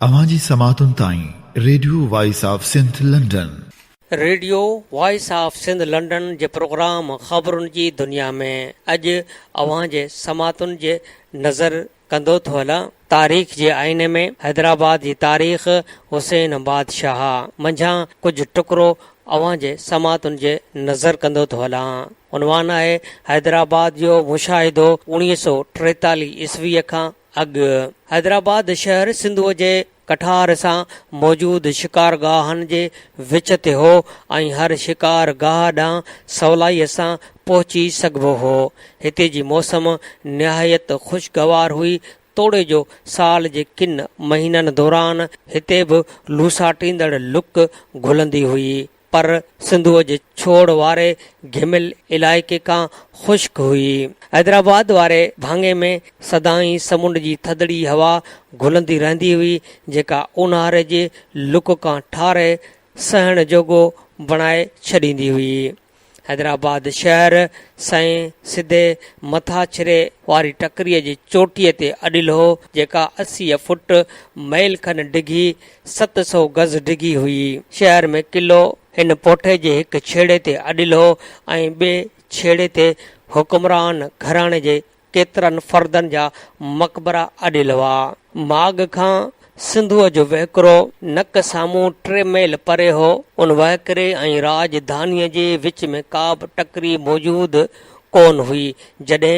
अवांजी समातुन ताईं radio voice of Sindh London. Radio voice of Sindh London जे प्रोग्राम ख़बरुनि जी दुनिया में अॼु अव्हां जे समातुनि जे नज़र कंदो थो हलां। तारीख़ जे आईने में हैदराबाद जी तारीख़ हुसैन बादशाह मंझां कुझु टुकड़ो अव्हां जे समातुनि जे नज़र कंदो थो हलां। उनवान आहे हैदराबाद जो मुशाहिदो 1943 ईस्वीअ खां अॻु। हैदराबाद शहर सिंधुअ जे कठार सां मौजूदु शिकारगाहनि जे विच ते हो ऐं हर शिकारगाह ॾांहुं सवलाईअ सां पहुची सघिबो हो। हिते जी मौसम निहायत ख़ुशगवार हुई। तोड़े जो साल जे किन महीननि दौरान हिते बि लूसाटींदड़ लुक घुलंदी हुई, पर सिंधुअ जे छोड़ वारे घिमिल इलाइक़े खां ख़ुश्क हुई। हैदराबाद वारे भाङे में सदाई समुंड जी थधड़ी हवा घुलंदी रहंदी हुई, जेका ऊन्हारे जे लुक खां ठारे सहण जोॻो बणाए छॾींदी हुई। हैदराबाद शहर साईं सिधे मथाछिरे वारी टकरीअ जी चोटीअ ते अॾिल हो, जेका 80 फुट मैल खनि डिघी 700 गज़ डिघी हुई। शहर में किलो हिन पोठे जे हिकु छेड़े ते अॾिल हो ऐं ॿिए छेड़े ते हुकुमरान घराणे जे केतिरनि फर्दनि जा मक़बरा अॾिल हुआ। माग खां सिंधुअ जो वहिकिरो नक साम्हूं 3 मील परे हो। उन वहिकिरे ऐं राजधानीअ जे विच में का बि टकरी मौजूदु कोन हुई। जॾहिं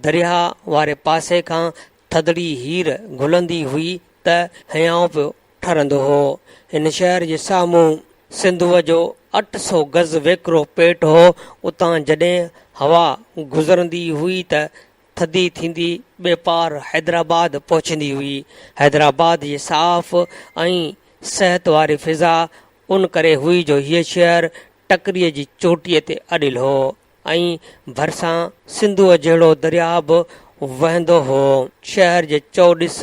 दरिया वारे पासे खां थधड़ी हीर घुलंदी हुई त हयां पियो ठरंदो हो। हिन शहर जे साम्हूं सिंधुअ जो 800 गज़ वेकिरो पेट हो। उतां जॾहिं हवा गुज़रंदी हुई त थधी थींदी ॿिए पार हैदराबाद पहुचंदी हुई। हैदराबाद जे साफ़ ऐं सिहत वारी फिज़ा उन करे हुई जो हीअ शहर टकरीअ जी चोटीअ ते अॾिल हो ऐं भरिसां सिंधुअ जहिड़ो दरिया बि वहंदो हो। शहर जे चौॾिस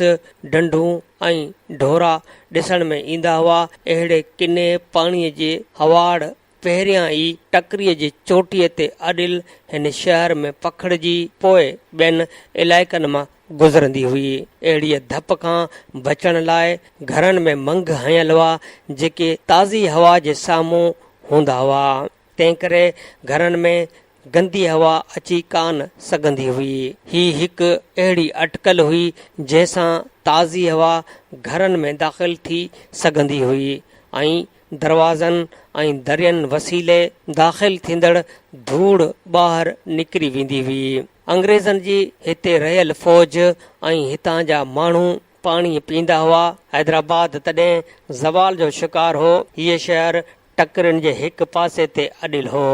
ढंढूं ऐं ढोरा ॾिसण में ईंदा हुआ। अहिड़े किने पाणीअ जे हवाड़ पहिरियां ई टकरीअ जी चोटीअ ते अॾिल हिन शहर में पखिड़िजी पोइ ॿियनि इलाइक़नि मां गुज़रंदी हुई। अहिड़ीअ धप खां बचण लाइ घरनि में मंग हयल हुआ, जेके ताज़ी हवा जे साम्हूं हूंदा हुआ। तंहिं करे घरनि में गंदी हवा अची कान सघंदी हुई। ही हिकु अहिड़ी अटकल हुई जंहिंसां ताज़ी हवा घरनि में दाख़िल थी सघंदी हुई ऐं दरवाज़नि ऐं दरियनि वसीले दाख़िल थींदड़ धूड़ ॿाहिरि निकिरी वेंदी हुई। अंग्रेज़नि जी हिते रहियल फ़ौज ऐं हितां जा माण्हू पाणी पींदा हुआ। हैदराबाद तॾहिं ज़वाल जो शिकार हो। हीअ शहर टकरियुनि जे हिकु पासे ते अॾिल हो,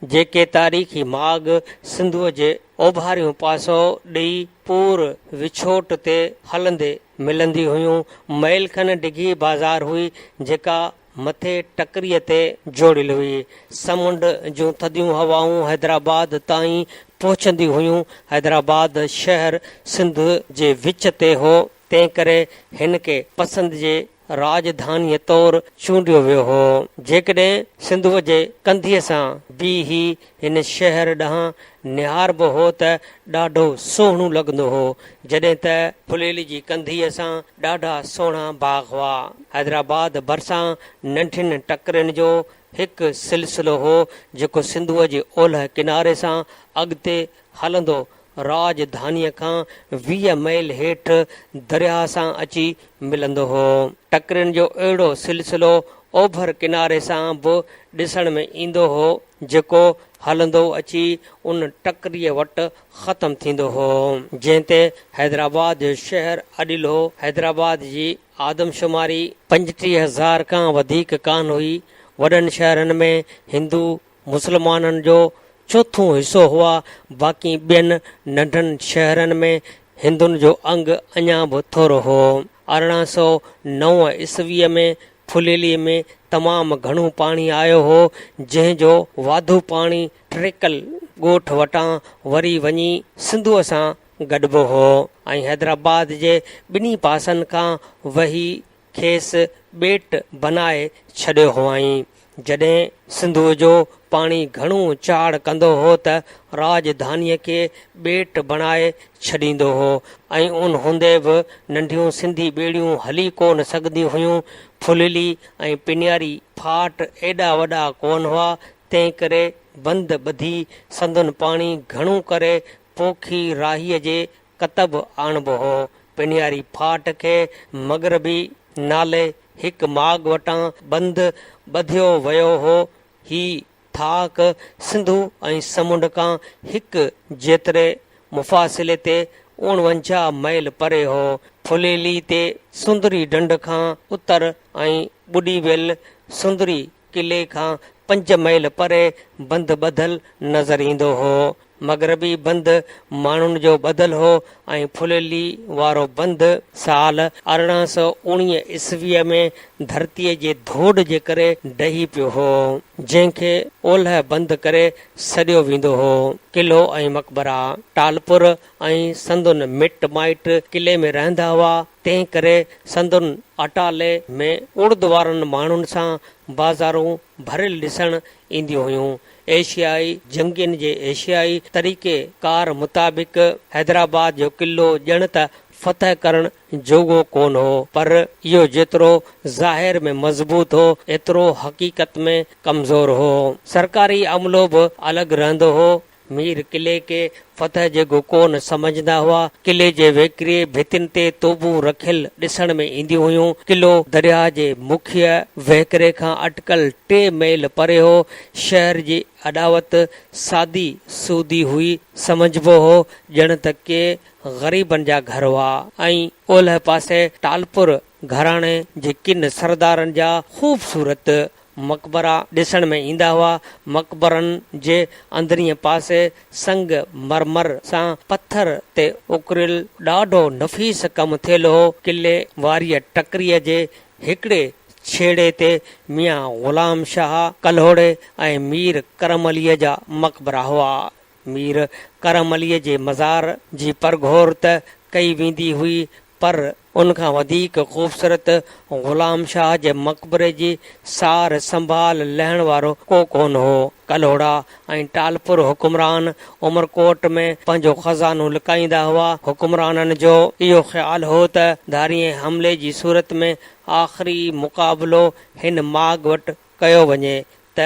जेके तारीख़ी माग सिंधुअ जे ओभारियूं पासो ॾेई पूर विछोट ते हलंदे मिलंदी हुयूं। मैल खनि डिघी बाज़ार हुई, जेका मथे टकरीअ ते जोड़ियल हुई। समुंड जूं थधियूं हवाऊं हैदराबाद ताईं पहुचंदी हुयूं। हैदराबाद शहर सिंध जे विच ते हो, तंहिं करे हिन खे पसंदि जे राजधानीअ तौरु चूंडियो वियो हो। जेकॾहिं सिंधुअ जे कंधीअ सां बि ही हिन शहर ॾांहुं निहारबो हो त ॾाढो सुहिणो लॻंदो हो, जॾहिं त फुलेली जी कंधीअ सां ॾाढा सुहिणा बाग़ हुआ। हैदराबाद भरिसां नंढियुनि टकरियुनि जो हिकु सिलसिलो हो, जेको सिंधुअ जे ओलह किनारे सां अॻिते हलंदो राजधानीअ खां 20 मील हेठि दरिया सां अची मिलंदो हो। टकरियुनि जो अहिड़ो सिलसिलो ओभर किनारे सां बि ॾिसण में ईंदो हो, जेको हलंदो अची उन टकरीअ वटि ख़तमु थींदो हो, जंहिं ते हैदराबाद जो शहर अॾिल हो। हैदराबाद जी आदमशुमारी 35,000 खां वधीक कान हुई। वॾनि शहरनि में हिंदू मुस्लमाननि जो चोथों हिसो हुआ। बाक़ी ॿियनि नंढनि शहरनि में हिंदुनि जो अंग अञा बि थोरो हो। 1809 ईस्वीअ में फुलेलीअ में तमामु घणो पाणी आयो हो, जंहिंजो वाधू पाणी ट्रेकल ॻोठ वटां वरी वञी सिंधुअ सां गॾिबो हो ऐं हैदराबाद जे ॿिन्ही पासनि खां वही खेसि ॿेट बनाए छॾियो हुआईं। जॾहिं सिंधुअ जो पाणी घणो चाड़ कंदो हो त राजधानीअ खे ॿेट बणाए छॾींदो हो ऐं उन हूंदे बि नंढियूं सिंधी ॿेड़ियूं हली कोन सघंदियूं हुयूं। फुलेली ऐं पिनियारी फाट एॾा वॾा कोन हुआ, तंहिं करे बंदि ॿधी संदुनि पाणी घणो करे पोखी राहीअ जे कतब आणिबो हो। पिनियारी फाट खे मग़रबी नाले हिकु माग वटां बंदि ॿधियो वियो हो। ही थाक सिंधु ऐं समुंड खां हिकु जेतिरे मुफ़ासिले ते 49 मैल परे हो। फुलेली ते सुंदरी ढंढ खां उतर ऐं ॿुॾीवेल सुंदरी किले खां 5 मैल परे बंदि ॿधल नज़र ईंदो हो। मग़रबी बंदि माण्हुनि जो ॿधल हो ऐं फुलेली वारो बंदि साल 1819 ईस्वीअ में धरतीअ जे धोड़ जे करे ढही पियो हो, जंहिंखे ओलह बंदि करे सॾियो वेंदो हो। किलो ऐं मक़बरा टालपुर ऐं संदुन मिट माइट किले में रहंदा हुआ, तंहिं करे संदुन अटाले में उर्द वारनि माण्हुनि सां बाज़ारूं भरियल ॾिसण ईंदियूं हुयूं। एशियाई जंगियुनि जे एशियाई तरीक़े कार मुताबिक़ हैदराबाद जो किलो ॼण त फतह करण जोॻो कोन हो, पर इहो जेतिरो ज़ाहिर में मज़बूत हो एतिरो हक़ीक़त में कमज़ोर हो। सरकारी अमलो बि अलॻि रहंदो हो। मीर किले खे फतह जेको कोन समझंदा हुआ। किले जे वेकिरे भितियुनि ते तोबूं रखियल ॾिसण में ईंदियूं हुयूं। किलो दरिया जे मुख्य वहकिरे खां अटकल 3 मैल परे हो। शहर जी अॾावत सादी सूदी हुई, समझबो हो ॼण त के ग़रीबनि जा घर हुआ ऐं ओलह पासे टालपुर घराणे जे किन सरदारनि जा ख़ूबसूरत मक़बरा ॾिसण में ईंदा हुआ। मक़बरनि जे अंदरीअ पासे संग मरमर सां पत्थर ते उकरियल ॾाढो नफ़ीस कमु थियल हो। किले वारीअ टकरीअ जे हिकिड़े छेड़े ते मियां ग़ुलाम शाह कल्होड़े ऐं मीर करम अलीअ जा मक़बरा हुआ। मीर करम अलीअ जे मज़ार जी परघोर त कई वेंदी हुई, पर उनखां वधीक ख़ूबसूरत ग़ुलाम शाह जे मक़बरे जी सार संभाल लहण वारो को कोन हो। कल्होड़ा ऐं टालपुर हुकुमरान उमरकोट में पंहिंजो खज़ानो लिकाईंदा हुआ। हुकुमराननि जो इहो ख़्यालु हो त धारीअ हमले जी सूरत में आख़िरी मुक़ाबिलो हिन माग वटि कयो वञे त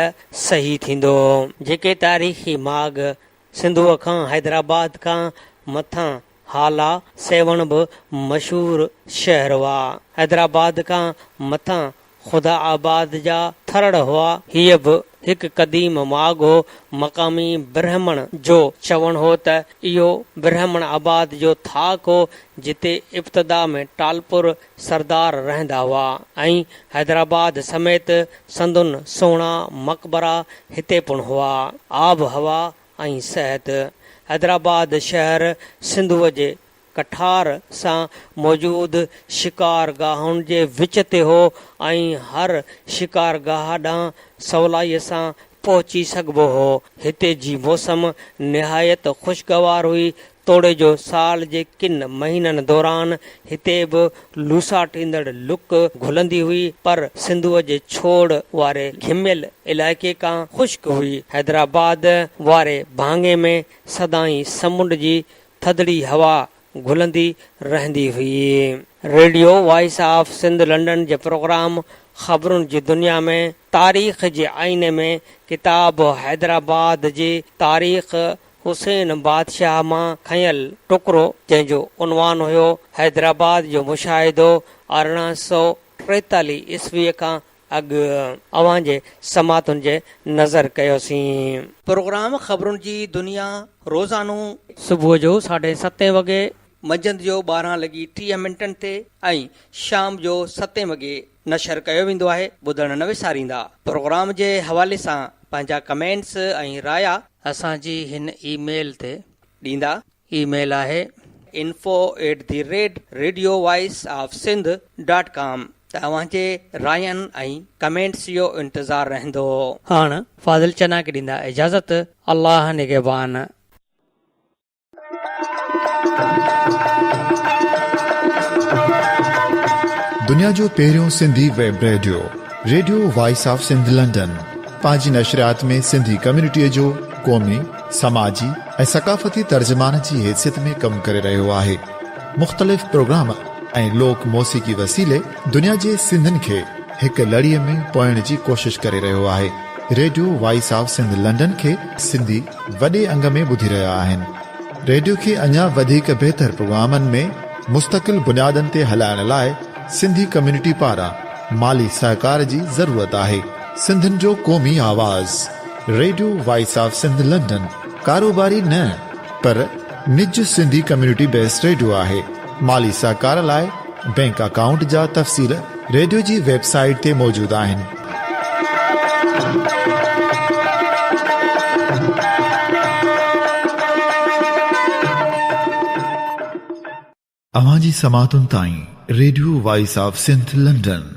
सही थींदो। जेके तारीख़ी माग सिंधुअ खां हैदराबाद खां मथां हाला सेवण बि मशहूर शहर हुआ। हैदराबाद खां मथां ख़ुदा आबाद जा थरड़ हुआ। हीअ बि हिकु क़दीम माग हो। मक़ामी ब्राह्मण जो चवण हो त इहो ब्राह्मण आबाद जो थाक हो, जिते इब्तिदा में टालपुर सरदार रहंदा हुआ ऐं हैदराबाद समेत संदुन सोणा मक़बरा हिते पिणु हुआ। आब हवा ऐं सिहत हैदराबाद शहर सिंधुअ जे कठार सां मौजूद शिकारगाहुनि जे विच ते हो ऐं हर शिकारगाह ॾांहुं सवलाईअ सां पहुची सघिबो हो। हिते जी मौसम निहायत ख़ुशगवार हुई। तोड़े जो साल जे किन महीननि दौरान हिते बि लूसाटींदड़ लुक घुलंदी हुई, पर सिंधुअ जे छोड़ वारे घिमियल इलाइक़े खां ख़ुश्क हुई। हैदराबाद वारे भाङे में सदाई समुंड जी थधड़ी हवा घुलंदी रहंदी हुई। Radio voice of Sindh London जे प्रोग्राम ख़बरुनि जी दुनिया में तारीख़ जे आईने में किताब हैदराबाद जी तारीख़ हुसैन बादशाह मां खयल टुकड़ो, जंहिंजो उनवान हुयो हैदराबाद जो मुशाहिदो 1843 ईस्वीअ खां अॻु। अवां जे समातुनि जे नज़र कयोसीं। प्रोग्राम ख़बरुनि जी दुनिया रोज़ानो सुबुह जो 7:30 वॻे, मंझंदि जो 12:30 ते ऐं शाम जो 7 वॻे नशर कयो वेंदो आहे। ॿुधण न विसारींदा। प्रोग्राम जे हवाले सां पंहिंजा कमेंट्स ऐं राया असांजी हिन ईमेल ते ॾींदा। ईमेल आहे info@radiovoiceofsindh.com। तव्हांजे रायनि ऐं कमेंट्स जो इंतज़ारु रहंदो। हाणे फादिल चना खे ॾींदा इजाज़त। अल्लाह निगहबान। दुनिया जो पहिरियों Sindhi web radio, radio voice of Sindh London, पंहिंजी नशरियात में सिंधी कम्युनिटीअ जो क़ौमी, समाजी ऐं सक़ाफ़ती तर्जुमान जी हैसियत में कमु करे रहियो आहे। मुख़्तलिफ़ प्रोग्राम ऐं लोक मौसीक़ी वसीले दुनिया जे सिंधियुनि खे हिक लड़ीअ में पोइण जी कोशिश करे रहियो आहे। Radio voice of Sindh London खे सिंधी वॾे अंग में ॿुधी रहिया आहिनि। रेडियो खे अञा वधीक बहितर प्रोग्रामनि में मुस्तक़िल बुनियादनि ते हलाइण लाइ सिंधी कम्युनिटी पारां माली सहकार जी ज़रूरत आहे। सिंधियुनि जो क़ौमी आवाज़ radio voice of Sindh London कारोबारी न पर निज सिंधी कम्युनिटी बेस्ड रेडियो आहे। माली सहकार लाइ बैंक अकाउंट जा तफ़सील रेडियो जी वेबसाइट ते मौजूदु आहिनि। अवां जी समातुनि ताईं radio voice of Sindh London